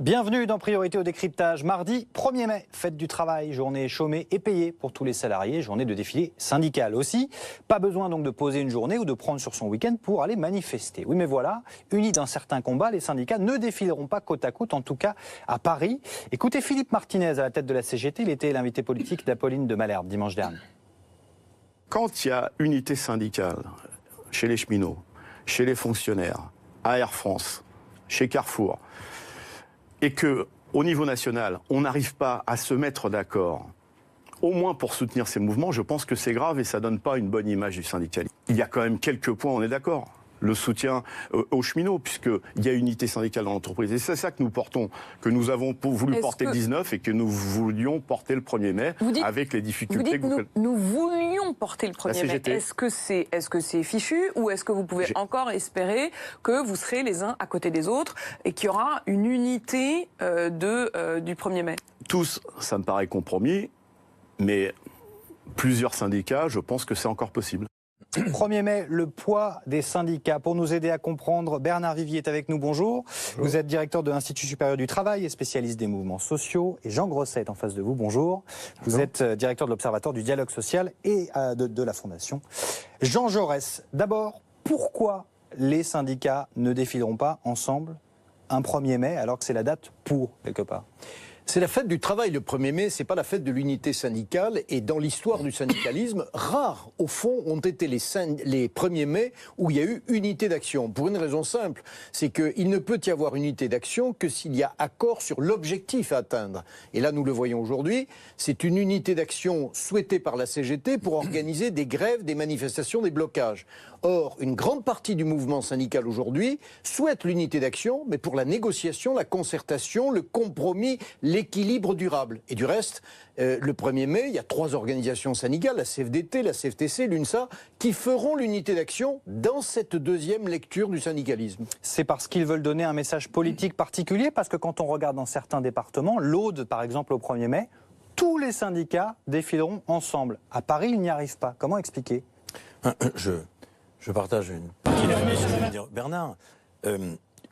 Bienvenue dans Priorité au décryptage. Mardi 1er mai, fête du travail, journée chômée et payée pour tous les salariés, journée de défilé syndical aussi. Pas besoin donc de poser une journée ou de prendre sur son week-end pour aller manifester. Oui mais voilà, unis d'un certain combat, les syndicats ne défileront pas côte à côte, en tout cas à Paris. Écoutez Philippe Martinez à la tête de la CGT, il était l'invité politique d'Apolline de Malherbe dimanche dernier. Quand il y a unité syndicale chez les cheminots, chez les fonctionnaires, à Air France, chez Carrefour, et qu'au niveau national, on n'arrive pas à se mettre d'accord, au moins pour soutenir ces mouvements, je pense que c'est grave et ça ne donne pas une bonne image du syndicalisme. Il y a quand même quelques points, on est d'accord. Le soutien aux cheminots, puisqu'il y a unité syndicale dans l'entreprise. Et c'est ça que nous portons, que nous avons voulu porter le 19 et que nous voulions porter le 1er mai avec les difficultés. Vous dites nous voulions porter le 1er mai. Est-ce que c'est fichu ou est-ce que vous pouvez encore espérer que vous serez les uns à côté des autres et qu'il y aura une unité du 1er mai? Tous, ça me paraît compromis, mais plusieurs syndicats, je pense que c'est encore possible. 1er mai, le poids des syndicats. Pour nous aider à comprendre, Bernard Vivier est avec nous, bonjour. Vous êtes directeur de l'Institut supérieur du travail et spécialiste des mouvements sociaux. Et Jean Grosset est en face de vous, bonjour. Vous êtes directeur de l'Observatoire du dialogue social et de la Fondation. Jean Jaurès, d'abord, pourquoi les syndicats ne défileront pas ensemble un 1er mai alors que c'est la date pour, quelque part ? C'est la fête du travail, le 1er mai, c'est pas la fête de l'unité syndicale. Et dans l'histoire du syndicalisme, rares, au fond, ont été les 1er mai où il y a eu unité d'action. Pour une raison simple, c'est qu'il ne peut y avoir unité d'action que s'il y a accord sur l'objectif à atteindre. Et là, nous le voyons aujourd'hui, c'est une unité d'action souhaitée par la CGT pour organiser des grèves, des manifestations, des blocages. Or, une grande partie du mouvement syndical aujourd'hui souhaite l'unité d'action, mais pour la négociation, la concertation, le compromis, l'équilibre durable. Et du reste, le 1er mai, il y a 3 organisations syndicales, la CFDT, la CFTC, l'UNSA, qui feront l'unité d'action dans cette deuxième lecture du syndicalisme. C'est parce qu'ils veulent donner un message politique particulier, parce que quand on regarde dans certains départements, l'Aude par exemple au 1er mai, tous les syndicats défileront ensemble. À Paris, ils n'y arrivent pas. Comment expliquer ? Je partage une partie de ce que vient de dire Bernard.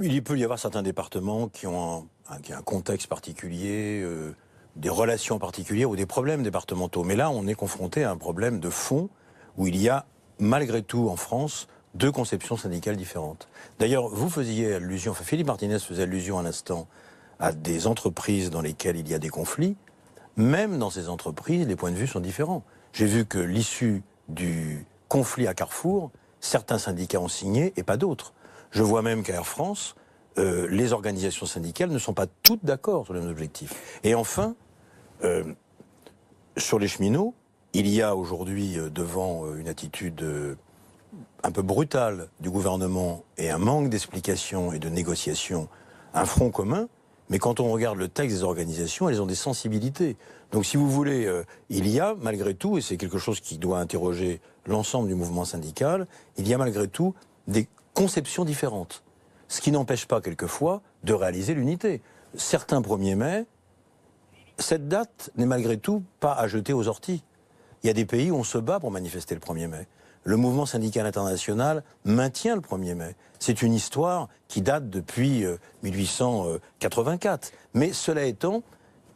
Il peut y avoir certains départements qui ont un contexte particulier, des relations particulières ou des problèmes départementaux. Mais là, on est confronté à un problème de fond où il y a, malgré tout, en France, 2 conceptions syndicales différentes. D'ailleurs, vous faisiez allusion, Philippe Martinez faisait allusion à l'instant à des entreprises dans lesquelles il y a des conflits. Même dans ces entreprises, les points de vue sont différents. J'ai vu que l'issue du conflit à Carrefour, certains syndicats ont signé et pas d'autres. Je vois même qu'à Air France, les organisations syndicales ne sont pas toutes d'accord sur les mêmes objectifs. Et enfin, sur les cheminots, il y a aujourd'hui devant une attitude un peu brutale du gouvernement et un manque d'explication et de négociation, un front commun. Mais quand on regarde le texte des organisations, elles ont des sensibilités. Donc si vous voulez, il y a malgré tout, et c'est quelque chose qui doit interroger l'ensemble du mouvement syndical, il y a malgré tout des conceptions différentes. Ce qui n'empêche pas quelquefois de réaliser l'unité. Certains 1er mai, cette date n'est malgré tout pas à jeter aux orties. Il y a des pays où on se bat pour manifester le 1er mai. Le mouvement syndical international maintient le 1er mai. C'est une histoire qui date depuis 1884. Mais cela étant,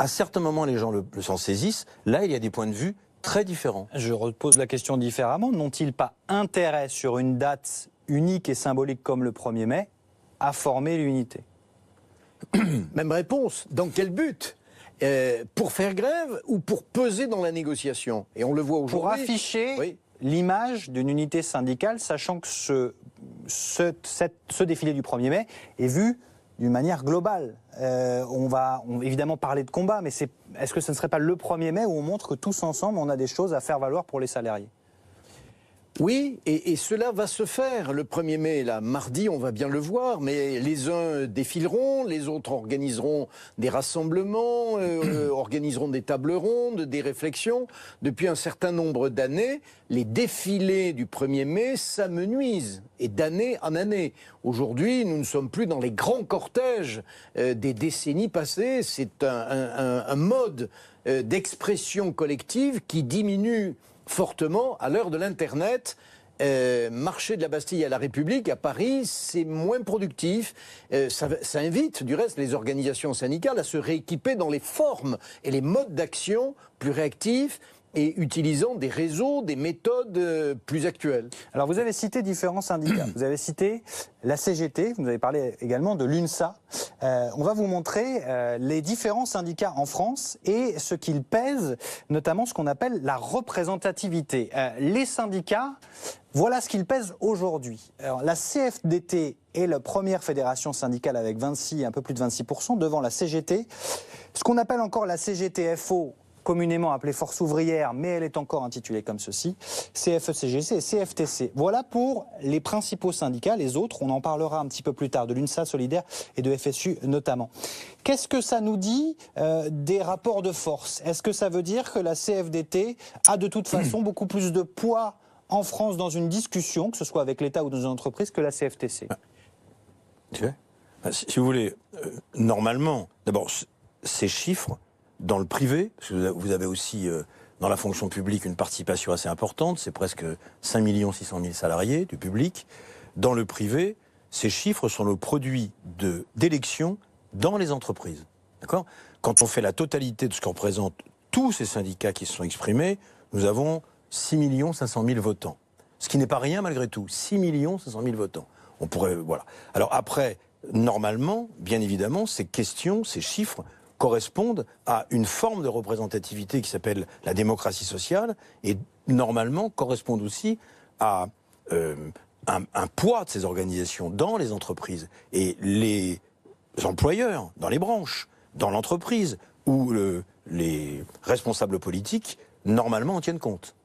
à certains moments, les gens s'en saisissent. Là, il y a des points de vue très différents. Je repose la question différemment. N'ont-ils pas intérêt sur une date unique et symbolique comme le 1er mai à former l'unité? Même réponse. Dans quel but ? Pour faire grève ou pour peser dans la négociation? Et on le voit aujourd'hui. Pour afficher l'image d'une unité syndicale, sachant que ce défilé du 1er mai est vu d'une manière globale. On va évidemment parler de combat, mais est-ce que ce ne serait pas le 1er mai où on montre que tous ensemble, on a des choses à faire valoir pour les salariés ? Oui, et cela va se faire le 1er mai. Là, mardi, on va bien le voir, mais les uns défileront, les autres organiseront des rassemblements, organiseront des tables rondes, des réflexions. Depuis un certain nombre d'années, les défilés du 1er mai s'amenuisent, et d'année en année. Aujourd'hui, nous ne sommes plus dans les grands cortèges des décennies passées. C'est un mode d'expression collective qui diminue fortement à l'heure de l'Internet marcher de la Bastille à la République, à Paris, c'est moins productif. Ça invite, du reste, les organisations syndicales à se rééquiper dans les formes et les modes d'action plus réactifs et utilisant des réseaux, des méthodes plus actuelles. Alors vous avez cité différents syndicats. Vous avez cité la CGT, vous avez parlé également de l'UNSA. On va vous montrer les différents syndicats en France et ce qu'ils pèsent, notamment ce qu'on appelle la représentativité. Les syndicats, voilà ce qu'ils pèsent aujourd'hui. Alors, la CFDT est la première fédération syndicale avec un peu plus de 26%, devant la CGT. Ce qu'on appelle encore la CGT-FO, communément appelée Force ouvrière, mais elle est encore intitulée comme ceci, CFE-CGC et CFTC. Voilà pour les principaux syndicats. Les autres, on en parlera un petit peu plus tard, de l'UNSA Solidaire et de FSU notamment. Qu'est-ce que ça nous dit des rapports de force? Est-ce que ça veut dire que la CFDT a de toute façon beaucoup plus de poids en France dans une discussion, que ce soit avec l'État ou dans une entreprise, que la CFTC? Si vous voulez, normalement, d'abord, ces chiffres, dans le privé, parce que vous avez aussi dans la fonction publique une participation assez importante, c'est presque 5 600 000 salariés du public. Dans le privé, ces chiffres sont le produit d'élections dans les entreprises. D'accord ? Quand on fait la totalité de ce que représentent tous ces syndicats qui se sont exprimés, nous avons 6 500 000 votants. Ce qui n'est pas rien malgré tout. 6 500 000 votants. On pourrait, voilà. Alors après, normalement, bien évidemment, ces questions, ces chiffres correspondent à une forme de représentativité qui s'appelle la démocratie sociale et normalement correspondent aussi à un poids de ces organisations dans les entreprises. Et les employeurs, dans les branches, dans l'entreprise, où les responsables politiques, normalement, en tiennent compte.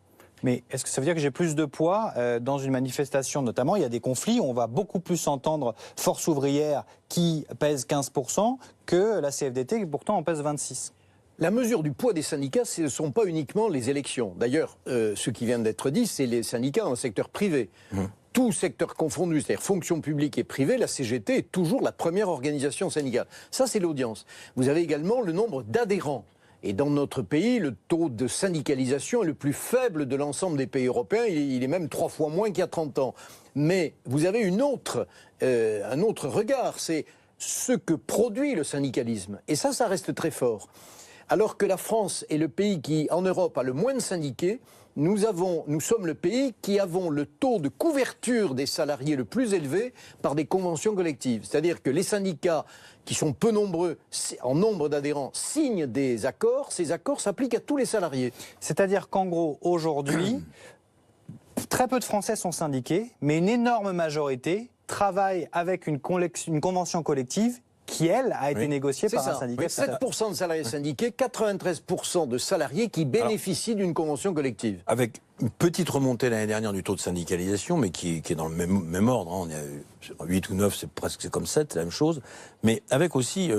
Mais est-ce que ça veut dire que j'ai plus de poids dans une manifestation notamment? Il y a des conflits, on va beaucoup plus entendre Force ouvrière qui pèse 15% que la CFDT qui pourtant en pèse 26%. La mesure du poids des syndicats, ce ne sont pas uniquement les élections. D'ailleurs, ce qui vient d'être dit, c'est les syndicats dans le secteur privé. Tout secteur confondu, c'est-à-dire fonction publique et privée, la CGT est toujours la première organisation syndicale. Ça, c'est l'audience. Vous avez également le nombre d'adhérents. Et dans notre pays, le taux de syndicalisation est le plus faible de l'ensemble des pays européens. Il est même 3 fois moins qu'il y a 30 ans. Mais vous avez un autre regard, c'est ce que produit le syndicalisme. Et ça reste très fort. Alors que la France est le pays qui, en Europe, a le moins de syndiqués, nous sommes le pays qui avons le taux de couverture des salariés le plus élevé par des conventions collectives. C'est-à-dire que les syndicats, qui sont peu nombreux en nombre d'adhérents, signent des accords. Ces accords s'appliquent à tous les salariés. C'est-à-dire qu'en gros, aujourd'hui, très peu de Français sont syndiqués, mais une énorme majorité travaille avec une convention collective qui, elle, a été négociée par un syndicat. 7% de salariés syndiqués, 93% de salariés qui bénéficient d'une convention collective. Avec une petite remontée l'année dernière du taux de syndicalisation, mais qui est dans le même ordre. On est à 8 ou 9, c'est comme 7, c'est la même chose. Mais avec aussi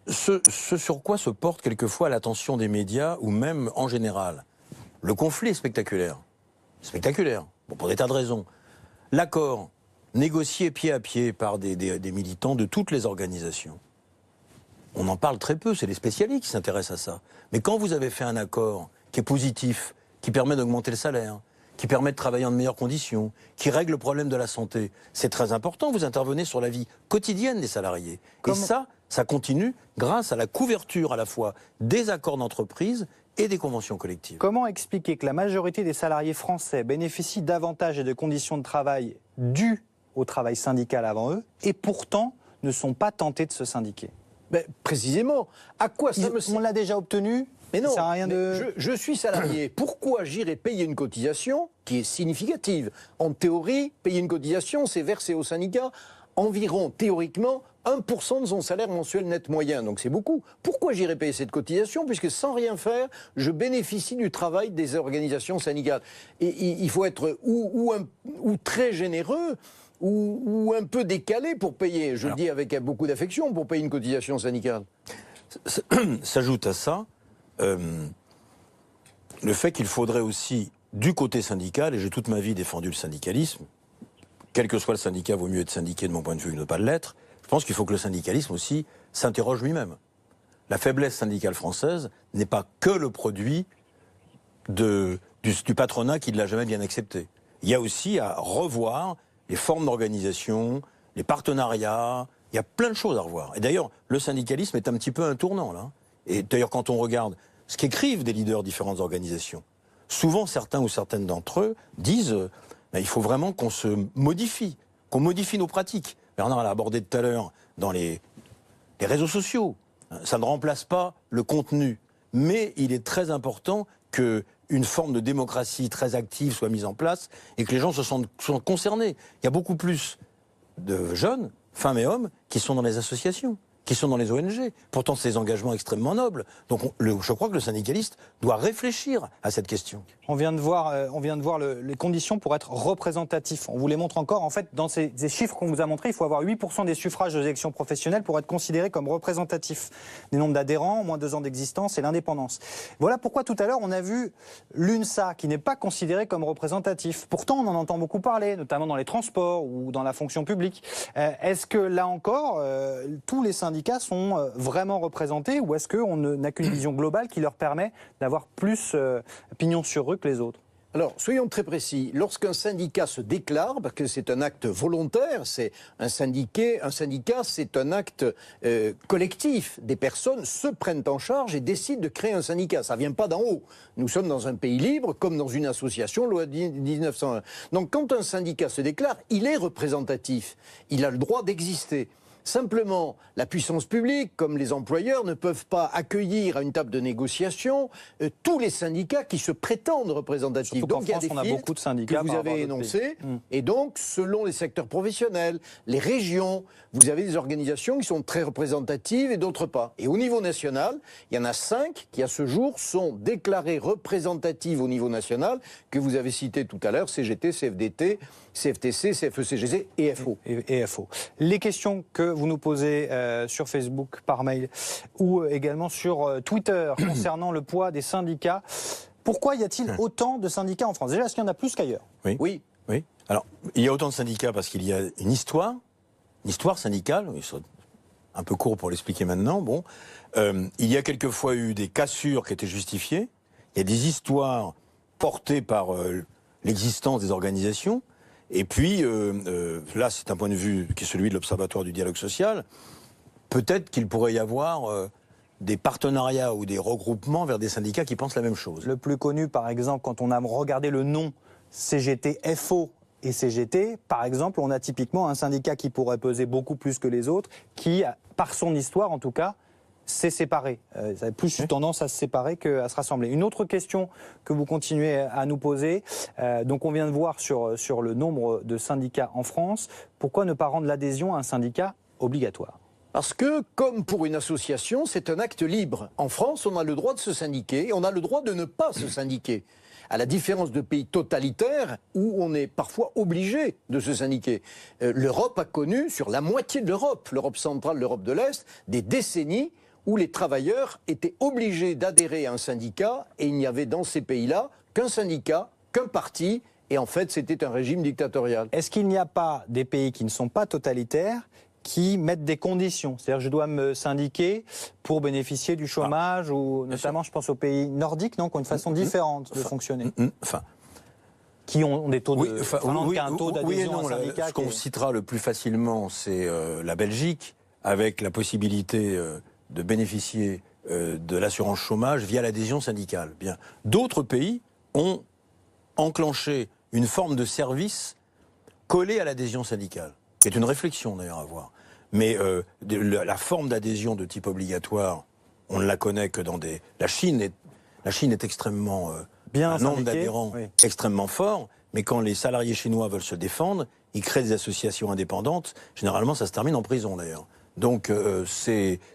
ce sur quoi se porte quelquefois l'attention des médias, ou même en général. Le conflit est spectaculaire. Spectaculaire, bon, pour des tas de raisons. L'accord négocié pied à pied par des militants de toutes les organisations. On en parle très peu, c'est les spécialistes qui s'intéressent à ça. Mais quand vous avez fait un accord qui est positif, qui permet d'augmenter le salaire, qui permet de travailler en de meilleures conditions, qui règle le problème de la santé, c'est très important, vous intervenez sur la vie quotidienne des salariés. Et ça continue grâce à la couverture à la fois des accords d'entreprise et des conventions collectives. Comment expliquer que la majorité des salariés français bénéficient d'avantages et de conditions de travail dus au travail syndical avant eux, et pourtant ne sont pas tentés de se syndiquer? Précisément. À quoi ça me sert? On l'a déjà obtenu. Mais non, ça sert à rien je suis salarié. Pourquoi j'irai payer une cotisation qui est significative? En théorie, payer une cotisation, c'est verser au syndicat environ, théoriquement, 1% de son salaire mensuel net moyen. Donc c'est beaucoup. Pourquoi j'irai payer cette cotisation? Puisque sans rien faire, je bénéficie du travail des organisations syndicales. Et il faut être ou très généreux, ou un peu décalé pour payer, je le dis avec beaucoup d'affection, pour payer une cotisation syndicale. S'ajoute à ça le fait qu'il faudrait aussi, du côté syndical, et j'ai toute ma vie défendu le syndicalisme, quel que soit le syndicat, vaut mieux être syndiqué de mon point de vue que ne pas l'être, je pense qu'il faut que le syndicalisme aussi s'interroge lui-même. La faiblesse syndicale française n'est pas que le produit du patronat qui ne l'a jamais bien accepté. il y a aussi à revoir les formes d'organisation, les partenariats. Il y a plein de choses à revoir. Et d'ailleurs, le syndicalisme est un petit peu un tournant, là. Et d'ailleurs, quand on regarde ce qu'écrivent des leaders de différentes organisations, souvent, certains ou certaines d'entre eux disent il faut vraiment qu'on se modifie, qu'on modifie nos pratiques. Bernard l'a abordé tout à l'heure dans les réseaux sociaux. Ça ne remplace pas le contenu. Mais il est très important qu'une forme de démocratie très active soit mise en place et que les gens se sentent concernés. Il y a beaucoup plus de jeunes, femmes et hommes, qui sont dans les associations, qui sont dans les ONG. Pourtant, c'est des engagements extrêmement nobles. Donc je crois que le syndicaliste doit réfléchir à cette question. On vient de voir les conditions pour être représentatif. On vous les montre encore. En fait, dans ces chiffres qu'on vous a montrés, il faut avoir 8% des suffrages aux élections professionnelles pour être considéré comme représentatif. Les nombres d'adhérents, moins de 2 ans d'existence et l'indépendance. Voilà pourquoi tout à l'heure, on a vu l'UNSA, qui n'est pas considéré comme représentatif. Pourtant, on en entend beaucoup parler, notamment dans les transports ou dans la fonction publique. Est-ce que là encore, tous les syndicats sont vraiment représentés, ou est-ce qu'on n'a qu'une vision globale qui leur permet d'avoir plus pignon sur rue que les autres? Alors, soyons très précis. Lorsqu'un syndicat se déclare, parce que c'est un acte volontaire, c'est un syndicat, c'est un acte collectif. Des personnes se prennent en charge et décident de créer un syndicat. Ça ne vient pas d'en haut. Nous sommes dans un pays libre, comme dans une association, loi 1901. Donc, quand un syndicat se déclare, il est représentatif. Il a le droit d'exister. Simplement, la puissance publique, comme les employeurs, ne peuvent pas accueillir à une table de négociation tous les syndicats qui se prétendent représentatifs. Donc il y a des filtres que vous avez énoncés. Et donc, selon les secteurs professionnels, les régions, vous avez des organisations qui sont très représentatives et d'autres pas. Et au niveau national, il y en a 5 qui, à ce jour, sont déclarées représentatives au niveau national, que vous avez cité tout à l'heure, CGT, CFDT, CFTC, CFE-CGC et FO. Et FO. Les questions que vous nous posez sur Facebook, par mail, ou également sur Twitter, concernant le poids des syndicats. Pourquoi y a-t-il autant de syndicats en France? Déjà, est-ce qu'il y en a plus qu'ailleurs? Oui. Alors, il y a autant de syndicats parce qu'il y a une histoire syndicale. Il serait un peu court pour l'expliquer maintenant. Bon, il y a quelquefois eu des cassures qui étaient justifiées. Il y a des histoires portées par l'existence des organisations. Et puis, là, c'est un point de vue qui est celui de l'Observatoire du dialogue social. Peut-être qu'il pourrait y avoir des partenariats ou des regroupements vers des syndicats qui pensent la même chose. Le plus connu, par exemple, quand on a regardé le nom CGT, FO et CGT, par exemple, on a typiquement un syndicat qui pourrait peser beaucoup plus que les autres, qui, par son histoire en tout cas, s'est séparé. Ça a plus tendance à se séparer qu'à se rassembler. Une autre question que vous continuez à nous poser, donc on vient de voir sur le nombre de syndicats en France, pourquoi ne pas rendre l'adhésion à un syndicat obligatoire? Parce que, comme pour une association, c'est un acte libre. En France, on a le droit de se syndiquer et on a le droit de ne pas se syndiquer. À la différence de pays totalitaires où on est parfois obligé de se syndiquer. L'Europe a connu, sur la moitié de l'Europe centrale, l'Europe de l'Est, des décennies où les travailleurs étaient obligés d'adhérer à un syndicat et il n'y avait dans ces pays-là qu'un syndicat, qu'un parti, et en fait c'était un régime dictatorial. Est-ce qu'il n'y a pas des pays qui ne sont pas totalitaires qui mettent des conditions? C'est-à-dire que je dois me syndiquer pour bénéficier du chômage, ou notamment je pense aux pays nordiques, non, qui ont une façon différente de fonctionner. Qui ont des taux de... qui a un taux d'adhésion à un syndicat. Ce qu'on citera le plus facilement, c'est la Belgique, avec la possibilité de bénéficier de l'assurance chômage via l'adhésion syndicale. Bien. D'autres pays ont enclenché une forme de service collé à l'adhésion syndicale. C'est une réflexion d'ailleurs à voir. Mais la forme d'adhésion de type obligatoire, on ne la connaît que dans des... La Chine est extrêmement... un nombre d'adhérents extrêmement fort, mais quand les salariés chinois veulent se défendre, ils créent des associations indépendantes. Généralement, ça se termine en prison d'ailleurs. Donc, il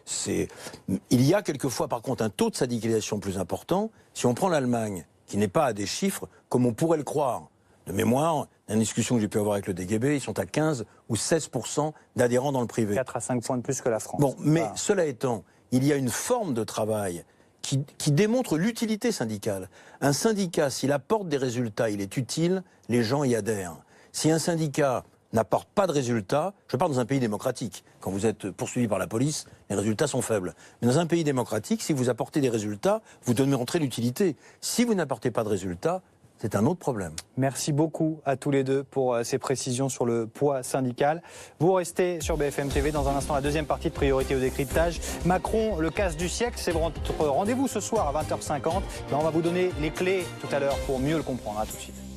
y a quelquefois, par contre, un taux de syndicalisation plus important. Si on prend l'Allemagne, qui n'est pas à des chiffres comme on pourrait le croire, de mémoire, dans une discussion que j'ai pu avoir avec le DGB, ils sont à 15 ou 16% d'adhérents dans le privé. 4 à 5 points de plus que la France. Bon, mais cela étant, il y a une forme de travail qui démontre l'utilité syndicale. Un syndicat, s'il apporte des résultats, il est utile, les gens y adhèrent. Si un syndicat n'apporte pas de résultats, je parle dans un pays démocratique. Quand vous êtes poursuivi par la police, les résultats sont faibles. Mais dans un pays démocratique, si vous apportez des résultats, vous démontrez l'utilité. Si vous n'apportez pas de résultats, c'est un autre problème. Merci beaucoup à tous les deux pour ces précisions sur le poids syndical. Vous restez sur BFM TV. Dans un instant, la deuxième partie de Priorité au décryptage. Macron, le casse du siècle, c'est votre rendez-vous ce soir à 20h50. On va vous donner les clés tout à l'heure pour mieux le comprendre. À tout de suite.